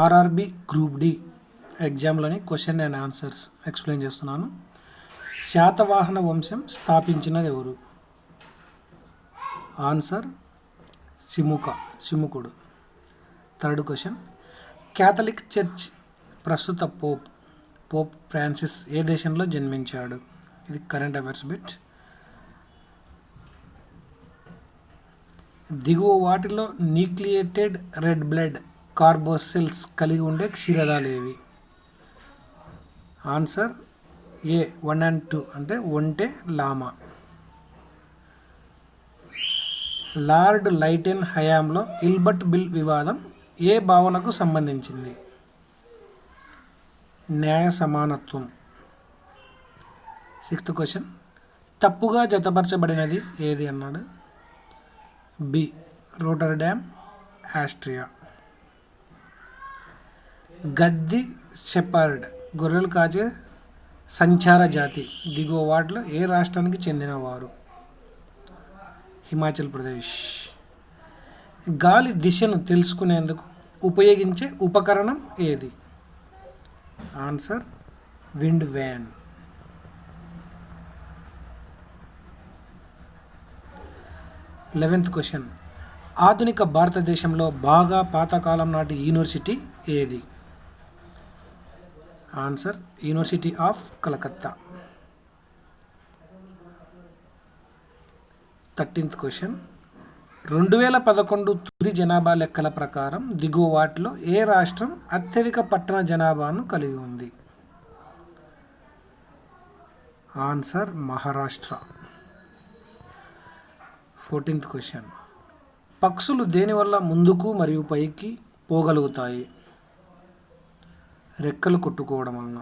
RRB group D ఎగ్జామ్లోని question and answers explain చేస్తున్నాను. శాతవాహన వంశం స్థాపించినది ఎవరు? ఆన్సర్ సిముకుడు. థర్డ్ క్వశ్చన్, క్యాథలిక్ చర్చ్ ప్రస్తుత పోప్ ఫ్రాన్సిస్ ఏ దేశంలో జన్మించాడు? ఇది కరెంట్ అఫైర్స్ బిట్. దిగువ వాటిలో న్యూక్లియేటెడ్ రెడ్ బ్లడ్ కార్బోసెల్స్ కలిగి ఉండే క్షీరదాలు ఏవి? ఆన్సర్ ఏ 1 and 2 అంటే ఒంటె, లామా. లార్డ్ లైటెన్ హయాంలో ఇల్బర్ట్ బిల్ వివాదం ఏ భావనకు సంబంధించింది? న్యాయ సమానత్వం. సిక్స్త్ క్వశ్చన్, తప్పుగా జతపరచబడినది ఏది అన్నాడు? B Rotterdam, Austria. Gaddi shepherd గొర్రెలు కాచే సంచార జాతి దిగువ వాటిలో ఏ రాష్ట్రానికి చెందినవారు? హిమాచల్ ప్రదేశ్. గాలి దిశను తెలుసుకునేందుకు ఉపయోగించే ఉపకరణం ఏది? Answer wind van. 11th question, ఆధునిక భారతదేశంలో బాగా పాతకాలం నాటి యూనివర్సిటీ ఏది? Answer university of Calcutta. 13th question, 2011 తుది జనాభా లెక్కల ప్రకారం దిగువ వాటిలో ఏ రాష్ట్రం అత్యధిక పట్టణ జనాభాను కలిగి ఉంది? ఆన్సర్ మహారాష్ట్ర. 14th క్వశ్చన్, పక్షులు దేనివల్ల ముందుకు మరియు పైకి పోగలుగుతాయి? రెక్కలు కొట్టుకోవడం వలన.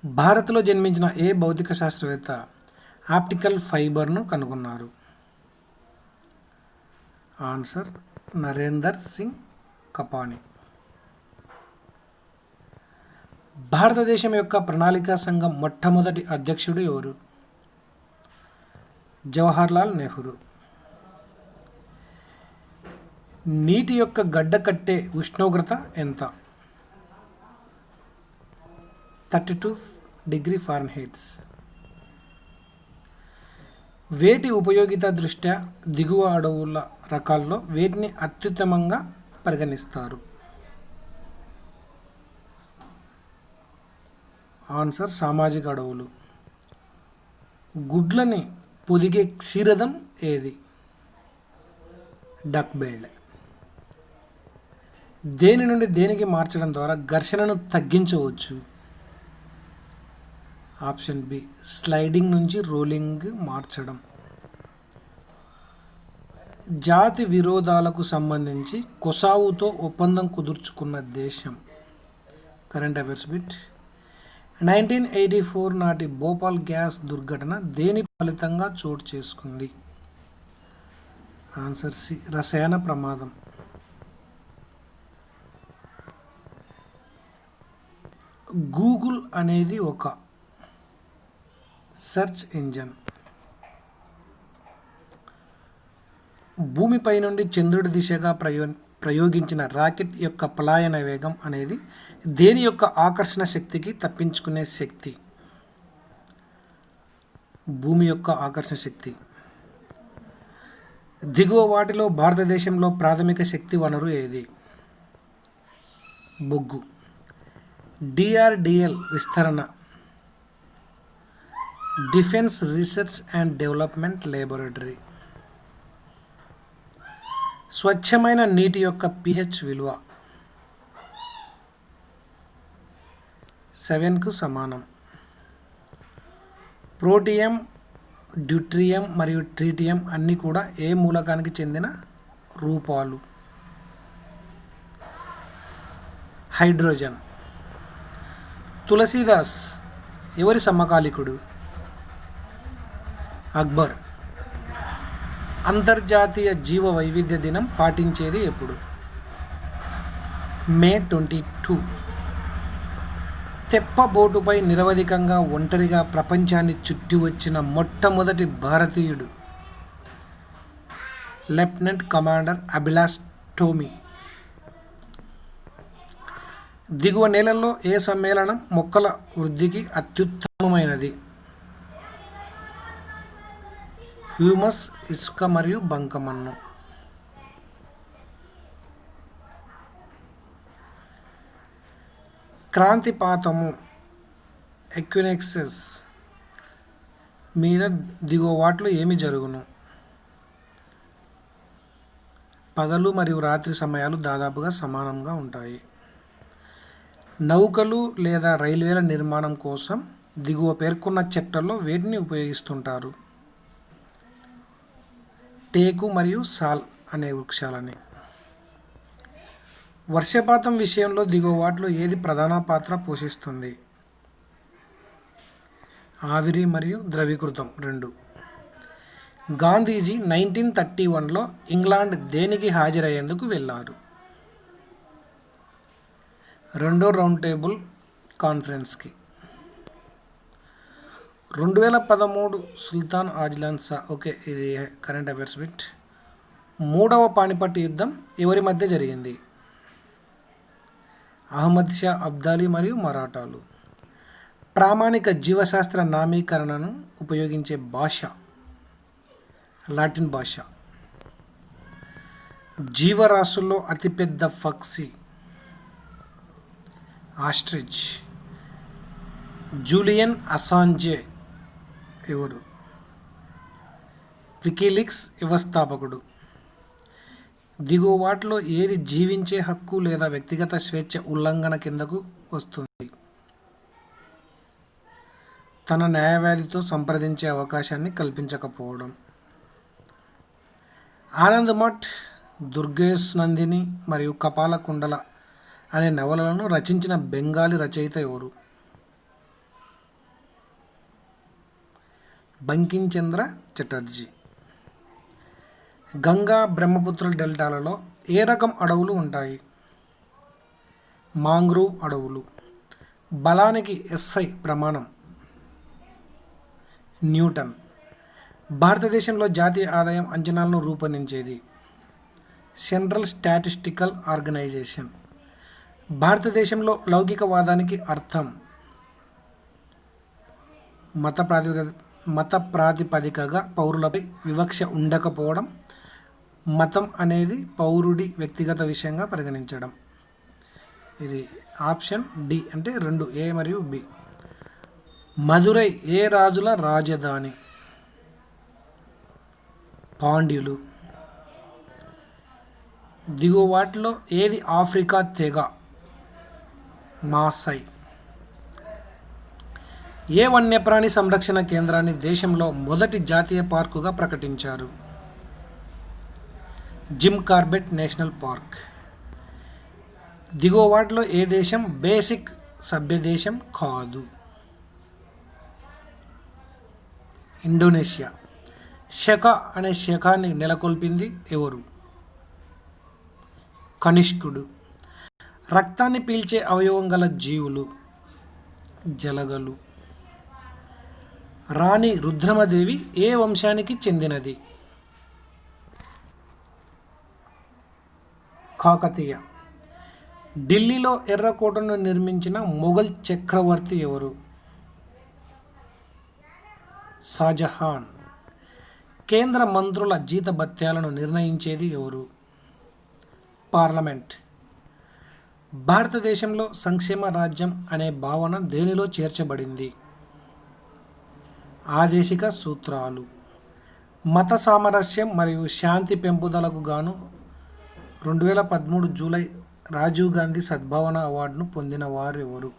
భారత్లో జన్మించిన ఏ భౌతిక శాస్త్రవేత్త ఆప్టికల్ ఫైబర్ను కనుగొన్నారు? ఆన్సర్ నరేందర్ సింగ్ కపాని. భారతదేశం యొక్క ప్రణాళికా సంఘం మొట్టమొదటి అధ్యక్షుడు ఎవరు? జవహర్లాల్ నెహ్రూ. నీటి యొక్క గడ్డ కట్టే ఉష్ణోగ్రత ఎంత? 32 డిగ్రీ ఫారెన్హీట్. వేటి ఉపయోగిత దృష్ట్యా దిగువ అడవుల రకాల్లో వేటిని అత్యుత్తమంగా పరిగణిస్తారు? ఆన్సర్ సామాజిక అడవులు. గుడ్లని పొదిగే క్షీరదం ఏది? Duck bill. దేని నుండి దేనికి మార్చడం ద్వారా ఘర్షణను తగ్గించవచ్చు? ఆప్షన్ బి స్లైడింగ్ నుంచి రోలింగ్ మార్చడం. జాతి విరోధాలకు సంబంధించి కొసావుతో ఒప్పందం కుదుర్చుకున్న దేశం? Current affairs bit. 1984 నాటి భోపాల్ గ్యాస్ దుర్ఘటన దేని ఫలితంగా చోటు చేసుకుంది? ఆన్సర్ సి రసాయన ప్రమాదం. గూగుల్ అనేది ఒక సెర్చ్ ఇంజన్. భూమిపై నుండి చంద్రుడి దిశగా ప్రయోగించిన రాకెట్ యొక్క పలాయన వేగం అనేది దేని యొక్క ఆకర్షణ శక్తికి తప్పించుకునే శక్తి? భూమి యొక్క ఆకర్షణ శక్తి. దిగువ వాటిలో భారతదేశంలో ప్రాథమిక శక్తి వనరు ఏది? బొగ్గు. డిఆర్డిఎల్ విస్తరణ defence research and development laboratory. స్వచ్ఛమైన నీటి యొక్క pH విలువ 7కు సమానం. ప్రోటియం, డ్యూట్రియం మరియు ట్రిటియం అన్నీ కూడా ఏ మూలకానికి చెందిన రూపాలు? హైడ్రోజన్. తులసీదాస్ ఎవరి సమకాలికుడు? అక్బర్. అంతర్జాతీయ జీవ వైవిధ్య దినం పాటించేది ఎప్పుడు? మే 22. తెప్ప బోటుపై నిరవధికంగా ఒంటరిగా ప్రపంచాన్ని చుట్టి వచ్చిన మొట్టమొదటి భారతీయుడు లెఫ్టినెంట్ కమాండర్ అభిలాష్ టోమీ. దిగువ నేలల్లో ఏ సమ్మేళనం మొక్కల వృద్ధికి అత్యుత్తమమైనది? హ్యూమస్, ఇసుక మరియు బంకమన్ను. క్రాంతిపాతము ఎక్వినెక్సెస్ మీద దిగువ వాట్లో ఏమి జరుగును? పగలు మరియు రాత్రి సమయాలు దాదాపుగా సమానంగా ఉంటాయి. నౌకలు లేదా రైల్వేల నిర్మాణం కోసం దిగువ పేర్కొన్న చెట్లలో వేటిని ఉపయోగిస్తుంటారు? టేకు మరియు సాల్ అనే వృక్షాలని. వర్షపాతం విషయంలో దిగువ వాటిలో ఏది ప్రధాన పాత్ర పోషిస్తుంది? ఆవిరి మరియు ద్రవీకృతం రెండు. గాంధీజీ 1931లో ఇంగ్లాండ్ దేనికి హాజరయ్యేందుకు వెళ్ళారు? రెండో రౌండ్ టేబుల్ కాన్ఫరెన్స్కి. 2013 సుల్తాన్ ఆజ్లాన్ షా. ఓకే, ఇది కరెంట్ అఫైర్స్ బిట్. మూడవ పానిపట్ యుద్ధం ఎవరి మధ్య జరిగింది? అహ్మద్ షా అబ్దాలీ మరియు మరాఠాలు. ప్రామాణిక జీవశాస్త్ర నామీకరణను ఉపయోగించే భాష లాటిన్ భాష. జీవరాశుల్లో అతిపెద్ద పక్షి ఆస్ట్రిచ్. జూలియన్ అసాంజే ఎవరు? వికీలీక్స్ వ్యవస్థాపకుడు. దిగువ వాటిలో ఏది జీవించే హక్కు లేదా వ్యక్తిగత స్వేచ్ఛ ఉల్లంఘన కిందకు వస్తుంది? తన న్యాయవాదితో సంప్రదించే అవకాశాన్ని కల్పించకపోవడం. ఆనంద్ మఠ్, దుర్గేష్ నందిని మరియు కపాల కుండల అనే నవలలను రచించిన బెంగాలీ రచయిత ఎవరు? బంకించంద్ర చటర్జీ. గంగా బ్రహ్మపుత్ర డెల్టాలలో ఏ రకం అడవులు ఉంటాయి? మాంగ్రూవ్ అడవులు. బలానికి SI ప్రమాణం న్యూటన్. భారతదేశంలో జాతీయ ఆదాయం అంచనాలను రూపొందించేది? Central statistical organisation. భారతదేశంలో లౌకికవాదానికి అర్థం? మత ప్రాతిపదికగా పౌరులపై వివక్ష ఉండకపోవడం, మతం అనేది పౌరుడి వ్యక్తిగత విషయంగా పరిగణించడం. ఇది ఆప్షన్ డి, అంటే 2 A మరియు B. మదురై ఏ రాజుల రాజధాని? పాండ్యులు. దిగువ వాటిలో ఏది ఆఫ్రికా తెగ? మాసై. ఏ వన్యప్రాణి సంరక్షణ కేంద్రాన్ని దేశంలో మొదటి జాతీయ పార్కుగా ప్రకటించారు? Jim Corbett national park. దిగువ వాటిలో ఏ దేశం బేసిక్ సభ్య దేశం కాదు? ఇండోనేషియా. శక అనే శకాన్ని నెలకొల్పింది ఎవరు? కనిష్కుడు. రక్తాన్ని పీల్చే అవయవం గల జీవులు? జలగలు. రాణి రుద్రమదేవి ఏ వంశానికి చెందినది? కాకతీయ. ఢిల్లీలో ఎర్రకోటను నిర్మించిన మొఘల్ చక్రవర్తి ఎవరు? షాజహాన్. కేంద్ర మంత్రుల జీతభత్యాలను నిర్ణయించేది ఎవరు? పార్లమెంట్. భారతదేశంలో సంక్షేమ రాజ్యం అనే భావన దేనిలో చేర్చబడింది? ఆదేశిక సూత్రాలు. మత సామరస్యం మరియు శాంతి పెంపుదలకు గాను 2013 జూలై రాజీవ్ గాంధీ సద్భావన అవార్డును పొందిన వారు ఎవరు?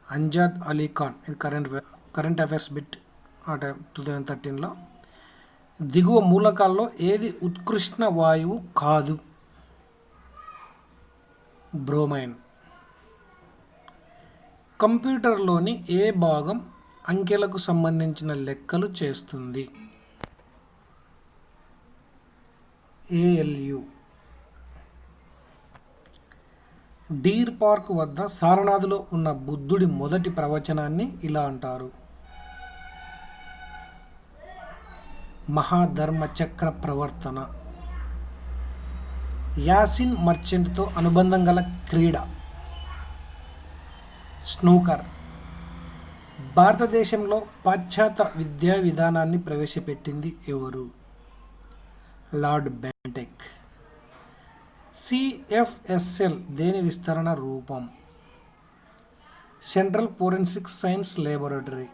అంజాద్ అలీ ఖాన్. ఇది కరెంట్ అఫైర్స్ బిట్ 2013లో. దిగువ మూలకాల్లో ఏది ఉత్కృష్ణ వాయువు కాదు? బ్రోమైన్. కంప్యూటర్లోని ఏ భాగం అంకెలకు సంబంధించిన లెక్కలు చేస్తుంది? ALU. డీర్ పార్క్ వద్ద సారనాథ్లో ఉన్న బుద్ధుడి మొదటి ప్రవచనాన్ని ఇలా అంటారు: మహాధర్మ చక్ర ప్రవర్తన. యాసిన్ మర్చెంట్తో అనుబంధం గల క్రీడ స్నూకర్. భారతదేశంలో పాశ్చాత్య విద్యా విధానాన్ని ప్రవేశపెట్టింది ఎవరు? లార్డ్ బెంటెక్. సిఎఫ్ఎస్ఎల్ దేని విస్తరణ రూపం? Central forensic science laboratory.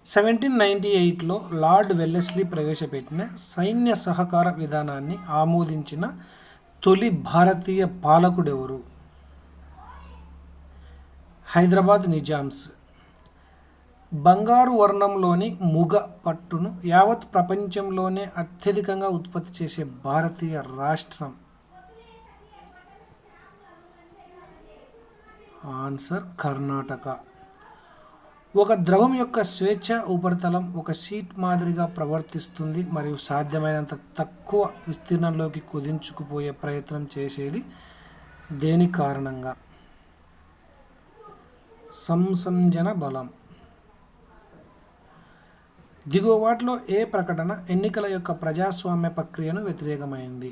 1798లో లార్డ్ వెల్లెస్లీ ప్రవేశపెట్టిన సైన్య సహకార విధానాన్ని ఆమోదించిన తొలి భారతీయ పాలకుడెవరు? హైదరాబాద్ నిజామ్స్. బంగారు వర్ణంలోని ముగ పట్టును యావత్ ప్రపంచంలోనే అత్యధికంగా ఉత్పత్తి చేసే భారతీయ రాష్ట్రం? ఆన్సర్ కర్ణాటక. ఒక ద్రవం యొక్క స్వేచ్ఛ ఉపరితలం ఒక షీట్ మాదిరిగా ప్రవర్తిస్తుంది మరియు సాధ్యమైనంత తక్కువ విస్తీర్ణంలోకి కుదించుకుపోయే ప్రయత్నం చేసేది దేని కారణంగా? సంసంజన బలం. దిగువ వాటిలో ఏ ప్రకటన ఎన్నికల యొక్క ప్రజాస్వామ్య ప్రక్రియను వ్యతిరేకమైంది?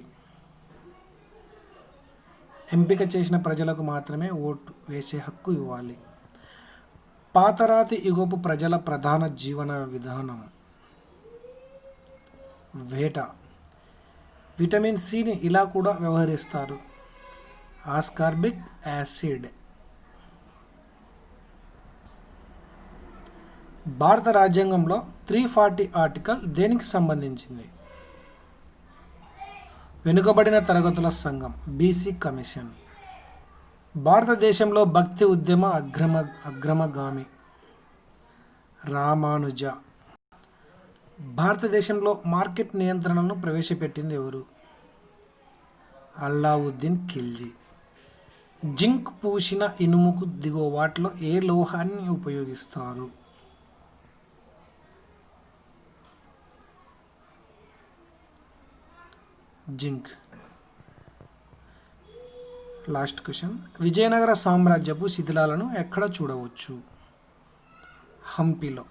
ఎంపిక చేసిన ప్రజలకు మాత్రమే ఓటు వేసే హక్కు ఇవ్వాలి. పాతరాతి యుగపు ప్రజల ప్రధాన జీవన విధానం? వేట. విటమిన్ సిని ఇలా కూడా వ్యవహరిస్తారు: ఆస్కార్బిక్ యాసిడ్. భారత రాజ్యాంగంలో 340 ఆర్టికల్ దేనికి సంబంధించింది? వెనుకబడిన తరగతుల సంఘం, బీసీ కమిషన్. భారతదేశంలో భక్తి ఉద్యమ అగ్రమగామి? రామానుజ. భారతదేశంలో మార్కెట్ నియంత్రణను ప్రవేశపెట్టింది ఎవరు? అల్లావుద్దీన్ ఖిల్జీ. జింక్ పూసిన ఇనుముకు దిగువ వాటిలో ఏ లోహాన్ని ఉపయోగిస్తారు? జింక్. Last question. విజయనగర సామ్రాజ్యపు శిథిలాలను ఎక్కడ చూడవచ్చు? హంపీలో.